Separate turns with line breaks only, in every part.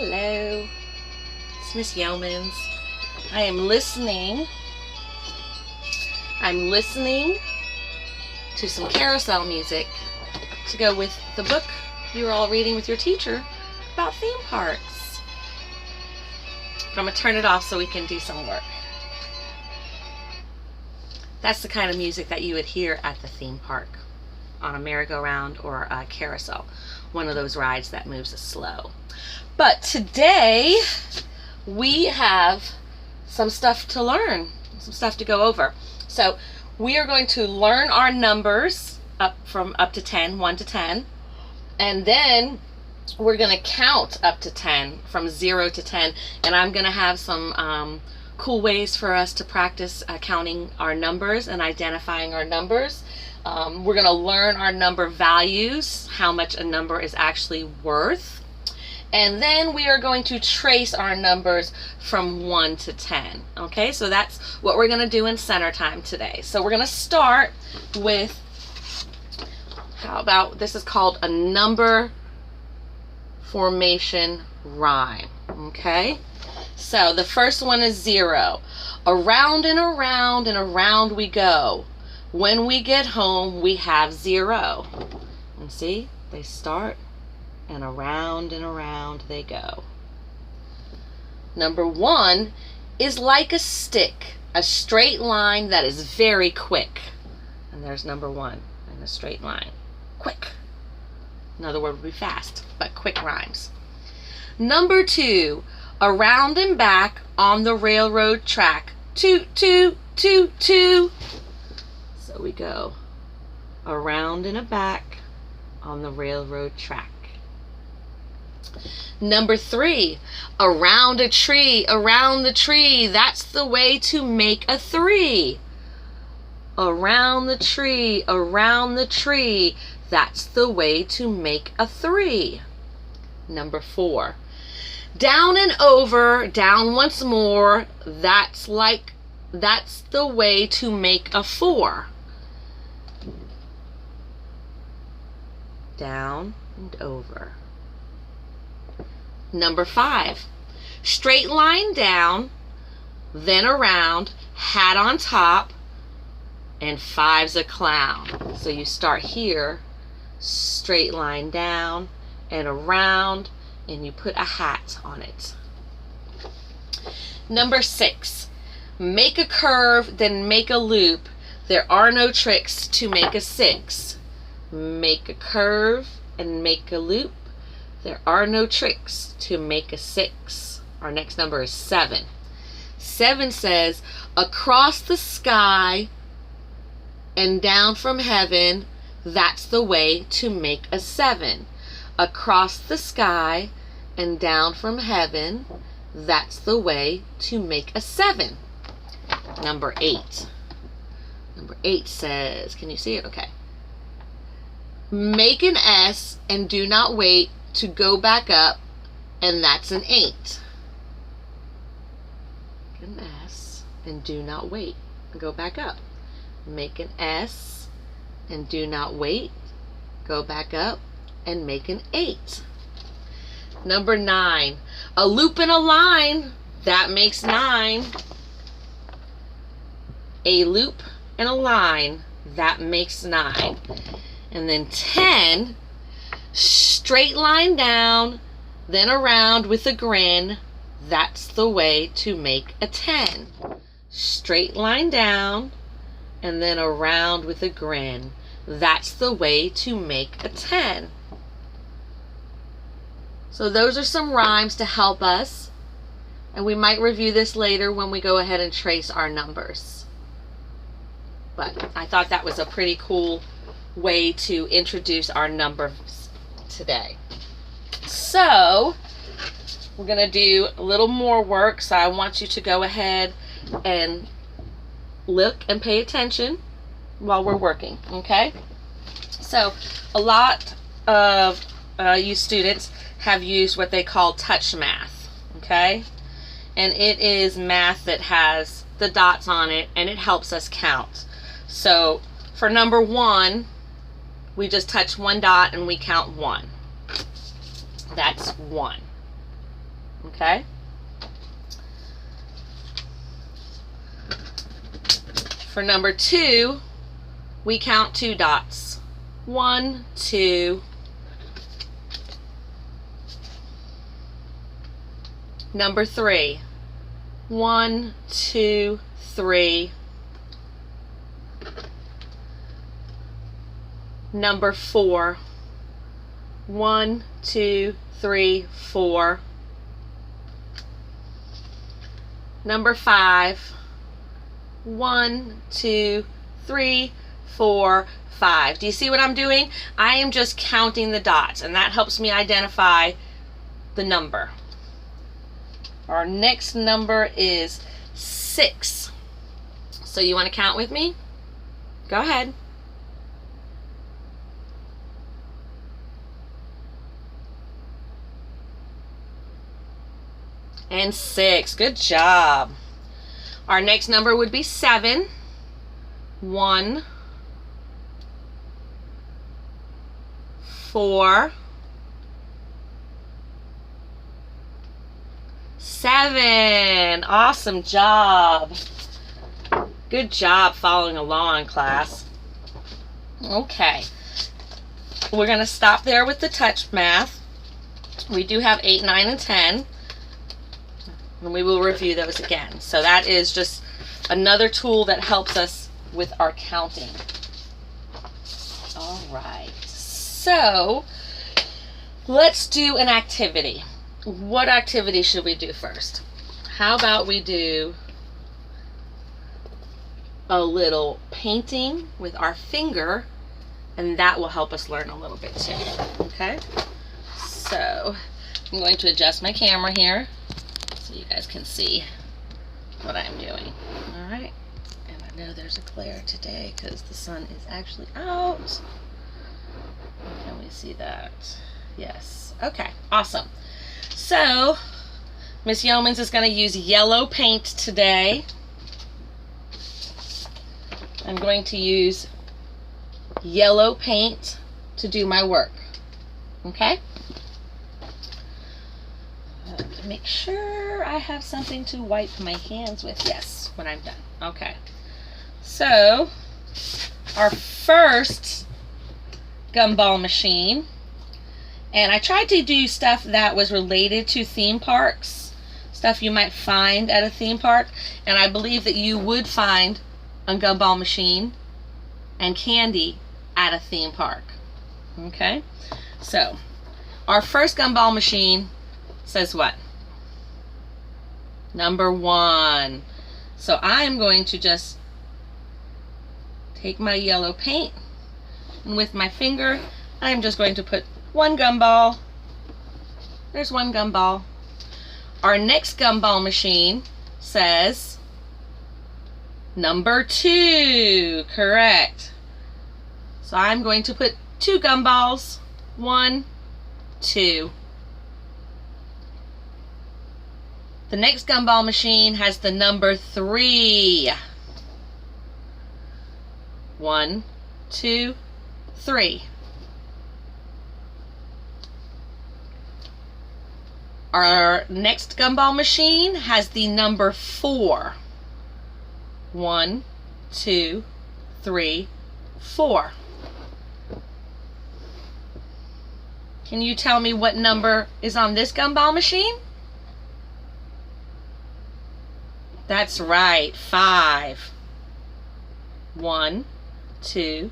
Hello, it's Miss Youmans. I'm listening to some carousel music to go with the book you were all reading with your teacher about theme parks. But I'm going to turn it off so we can do some work. That's the kind of music that you would hear at the theme park on a merry-go-round or a carousel, one of those rides that moves slow. But today we have some stuff to learn, some stuff to go over. So we are going to learn our numbers up to 10, 1 to 10, and then we're going to count up to 10 from 0 to 10, and I'm going to have some cool ways for us to practice counting our numbers and identifying our numbers. We're going to learn our number values, how much a number is actually worth. And then we are going to trace our numbers from 1 to 10. Okay, so that's what we're going to do in center time today. So we're going to start with, how about, this is called a number formation rhyme. Okay, so the first one is 0. Around and around and around we go. When we get home, we have 0. And see, they start and around they go. Number 1 is like a stick, a straight line that is very quick. And there's number 1 in a straight line. Quick. Another word would be fast, but quick rhymes. Number 2, around and back on the railroad track. Toot, toot, toot, toot. So we go around and back on the railroad track. Number 3, around a tree, around the tree. That's the way to make a 3. Around the tree, around the tree. That's the way to make a 3. Number 4, down and over, down once more. That's the way to make a 4. Down and over. Number 5, straight line down, then around, hat on top, and 5's a clown. So you start here, straight line down and around, and you put a hat on it. Number 6, make a curve, then make a loop. There are no tricks to make a 6. Make a curve and make a loop. There are no tricks to make a 6. Our next number is 7. 7 says, across the sky and down from heaven, that's the way to make a 7. Across the sky and down from heaven, that's the way to make a 7. Number 8. Number 8 says, can you see it? Okay. Make an S and do not wait to go back up, and that's an 8. Make an S and do not wait and go back up. Make an S and do not wait, go back up, and make an 8. Number 9, a loop and a line, that makes 9. A loop and a line, that makes 9. And then 10, straight line down, then around with a grin. That's the way to make a 10. Straight line down, and then around with a grin. That's the way to make a 10. So those are some rhymes to help us, and we might review this later when we go ahead and trace our numbers. But I thought that was a pretty cool way to introduce our numbers today. So we're going to do a little more work, so I want you to go ahead and look and pay attention while we're working, okay? So a lot of you students have used what they call touch math, okay? And it is math that has the dots on it, and it helps us count. So for number 1, we just touch one dot and we count 1. That's 1. Okay? For number 2, we count 2 dots. 1, 2. Number 3. 1, 2, 3. Number 4. 1, 2, 3, 4. Number 5. 1, 2, 3, 4, 5. Do you see what I'm doing? I am just counting the dots, and that helps me identify the number. Our next number is 6. So you want to count with me? Go ahead. And 6. Good job. Our next number would be 7. 1, 4, 7. Awesome job. Good job following along, class. Okay. We're going to stop there with the touch math. We do have 8, 9, and 10. And we will review those again. So that is just another tool that helps us with our counting. All right. So let's do an activity. What activity should we do first? How about we do a little painting with our finger, and that will help us learn a little bit too. Okay? So I'm going to adjust my camera here so you guys can see what I'm doing. All right, and I know there's a glare today because the sun is actually out. Can we see that? Yes. Okay, awesome. So Miss Youmans is going to use yellow paint today. I'm going to use yellow paint to do my work. Okay? Make sure I have something to wipe my hands with. Yes, when I'm done. Okay. So, our first gumball machine, and I tried to do stuff that was related to theme parks, stuff you might find at a theme park, and I believe that you would find a gumball machine and candy at a theme park. Okay? So, our first gumball machine says what? Number 1. So I'm going to just take my yellow paint, and with my finger I'm just going to put 1 gumball. There's 1 gumball. Our next gumball machine says number 2. Correct. So I'm going to put 2 gumballs. 1, 2. The next gumball machine has the number 3. 1, 2, 3. Our next gumball machine has the number 4. 1, 2, 3, 4. Can you tell me what number is on this gumball machine? That's right, 5. 1, 2,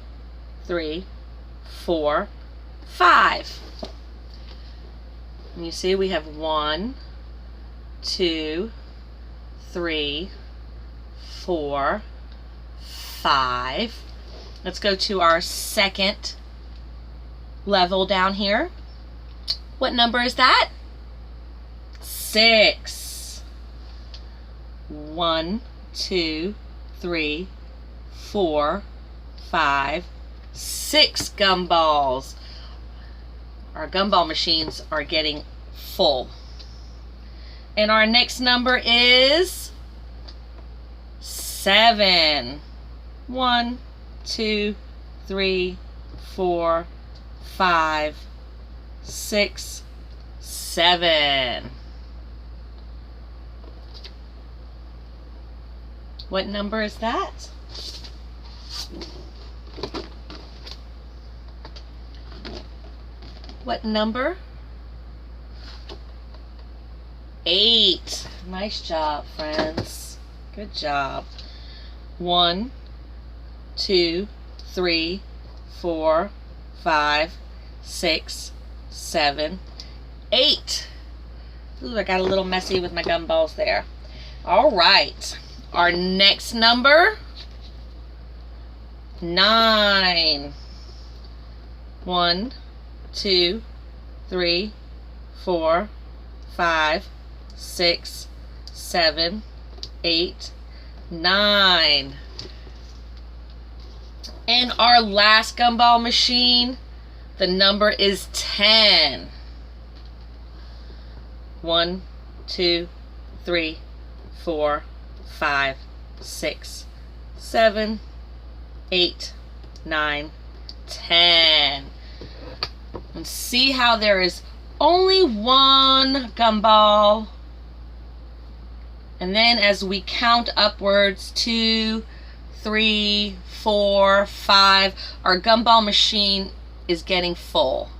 3, 4, 5. And you see we have 1, 2, 3, 4, 5. Let's go to our second level down here. What number is that? 6. 1, 2, 3, 4, 5, 6 gumballs. Our gumball machines are getting full. And our next number is 7. 1, 2, 3, 4, 5, 6, 7. What number is that? What number? 8. Nice job, friends. Good job. 1, 2, 3, 4, 5, 6, 7, 8. Ooh, I got a little messy with my gumballs there. All right. Our next number, 9. 1, 2, 3, 4, 5, 6, 7, 8, 9. And our last gumball machine, the number is 10. 1, 2, 3, 4, 5, 6, 7, 8, 9, 10. And see how there is only one gumball. And then as we count upwards, 2, 3, 4, 5, our gumball machine is getting full.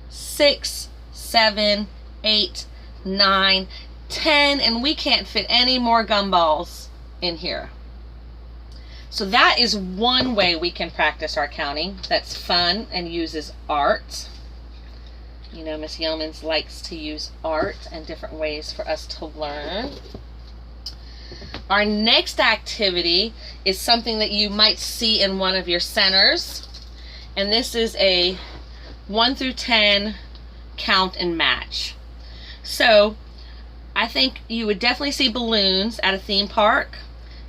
6, 7, 8, 9, 10, and we can't fit any more gumballs in here. So that is one way we can practice our counting that's fun and uses art. You know, Miss Youmans likes to use art and different ways for us to learn. Our next activity is something that you might see in one of your centers, and this is a 1 through 10 count and match. So I think you would definitely see balloons at a theme park,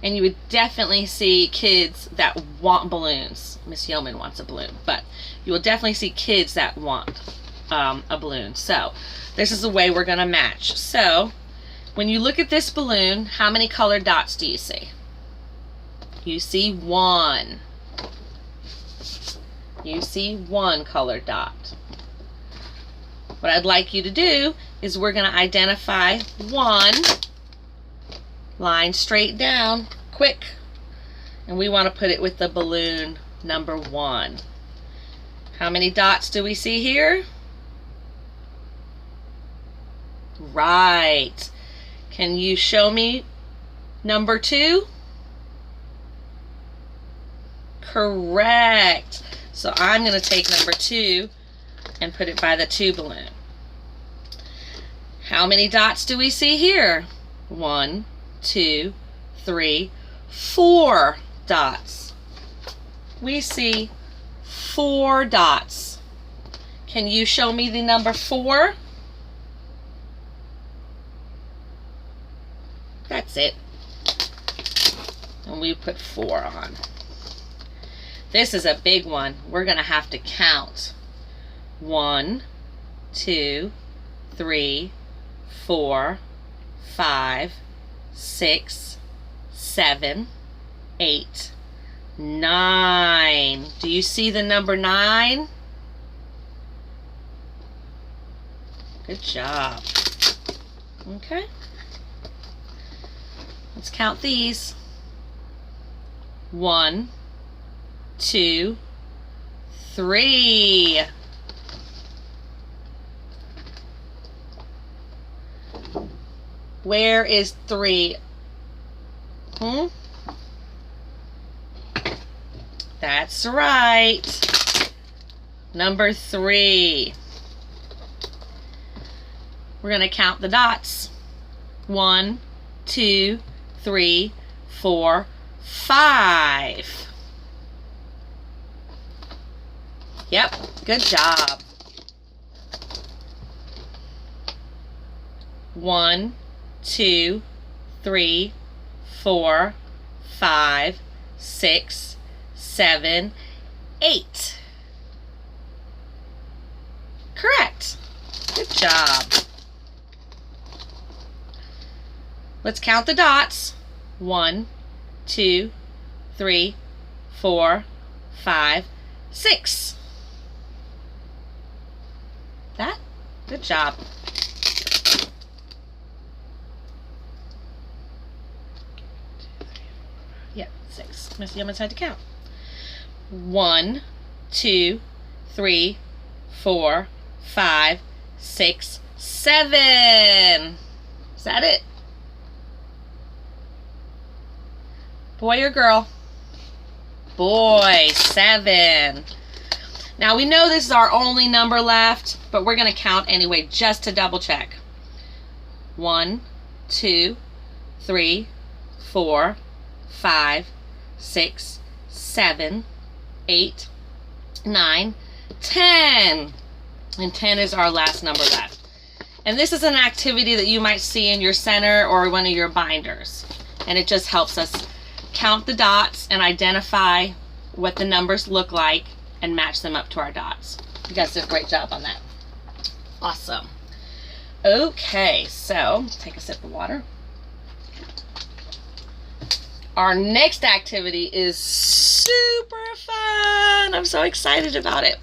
and you would definitely see kids that want balloons. Miss Yeoman wants a balloon, but you will definitely see kids that want a balloon. So this is the way we're going to match. So when you look at this balloon, how many colored dots do you see? You see 1. You see 1 colored dot. What I'd like you to do is we're going to identify 1, line straight down, quick, and we want to put it with the balloon number 1. How many dots do we see here? Right. Can you show me number 2? Correct. So I'm going to take number 2 and put it by the 2 balloon. How many dots do we see here? 1, 2, 3, 4 dots. We see 4 dots. Can you show me the number 4? That's it. And we put 4 on. This is a big one. We're going to have to count. 1, 2, 3, 4, 5, 6, 7, 8, 9. Do you see the number 9? Good job. Okay. Let's count these. 1, 2, 3. Where is 3? That's right. Number 3. We're going to count the dots. 1, 2, 3, 4, 5. Yep, good job. 1, 2, 3, 4, 5, 6, 7, 8. Correct. Good job. Let's count the dots. 1, 2, 3, 4, 5, 6. That? Good job. Yeah, 6. Miss Youmans had to count. 1, 2, 3, 4, 5, 6, 7. Is that it? Boy or girl? Boy, 7. Now we know this is our only number left, but we're going to count anyway just to double check. 1, 2, 3, 4, 5, 6, 7, 8, 9, 10. And 10 is our last number left. And this is an activity that you might see in your center or one of your binders. And it just helps us count the dots and identify what the numbers look like and match them up to our dots. You guys did a great job on that. Awesome. Okay, so take a sip of water. Our next activity is super fun. I'm so excited about it.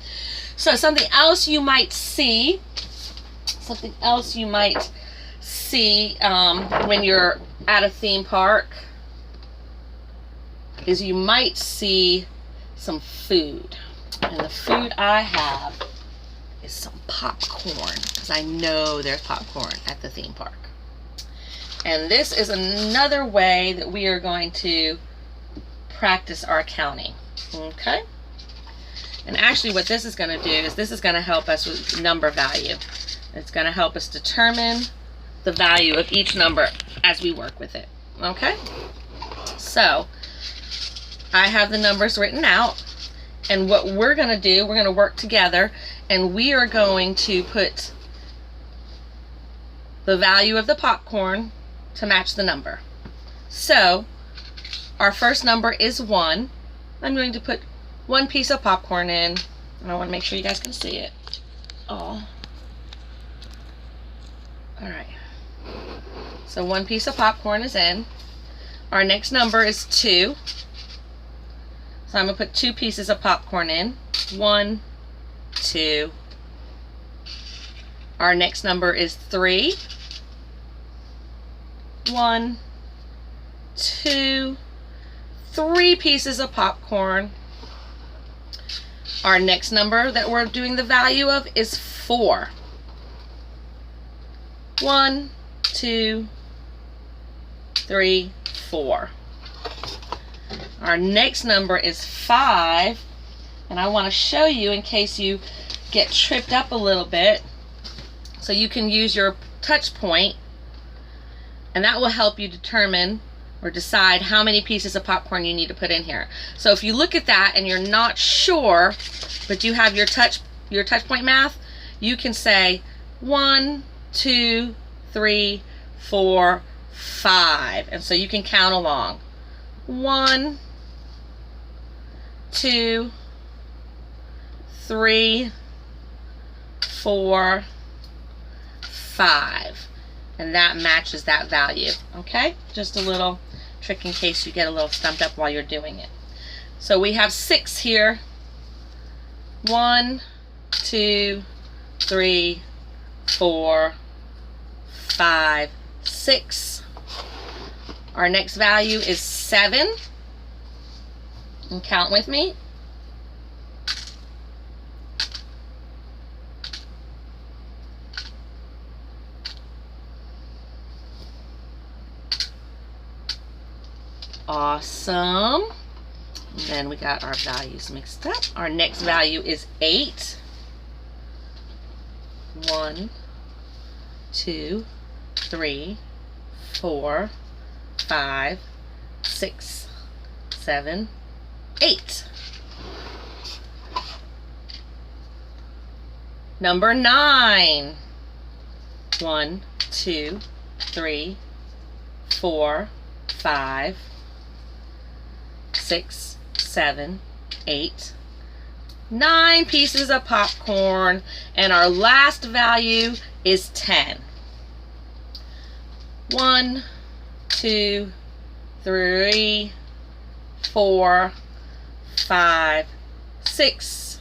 So something else you might see when you're at a theme park is you might see some food. And the food I have is some popcorn, because I know there's popcorn at the theme park. And this is another way that we are going to practice our counting. Okay? And actually what this is going to do is this is going to help us with number value. It's going to help us determine the value of each number as we work with it. Okay? So, I have the numbers written out. And what we're going to do, we're going to work together, and we are going to put the value of the popcorn to match the number. So, our first number is 1. I'm going to put 1 piece of popcorn in, and I want to make sure you guys can see it. Oh. Alright. So 1 piece of popcorn is in. Our next number is 2. So I'm going to put 2 pieces of popcorn in. 1, 2. Our next number is 3. 1, 2, 3 pieces of popcorn. Our next number that we're doing the value of is 4. 1, 2, 3, 4. Our next number is 5, and I want to show you in case you get tripped up a little bit, so you can use your touch point, and that will help you determine or decide how many pieces of popcorn you need to put in here. So if you look at that and you're not sure, but you have your touch point math, you can say 1, 2, 3, 4, 5, and so you can count along. 1, 2, 3, 4, 5, and that matches that value. Okay, just a little trick in case you get a little stumped up while you're doing it. So we have 6 here. 1, 2, 3, 4, 5, 6. Our next value is 7. And count with me. Awesome. And then we got our values mixed up. Our next value is 8. 1, 2, 3, 4, 5, 6, 7, 8. Number 9. 1, 2, 3, 4, 5, 6, 7, 8. 9 pieces of popcorn, and our last value is 10. 1, 2, 3, 4, 5, 6,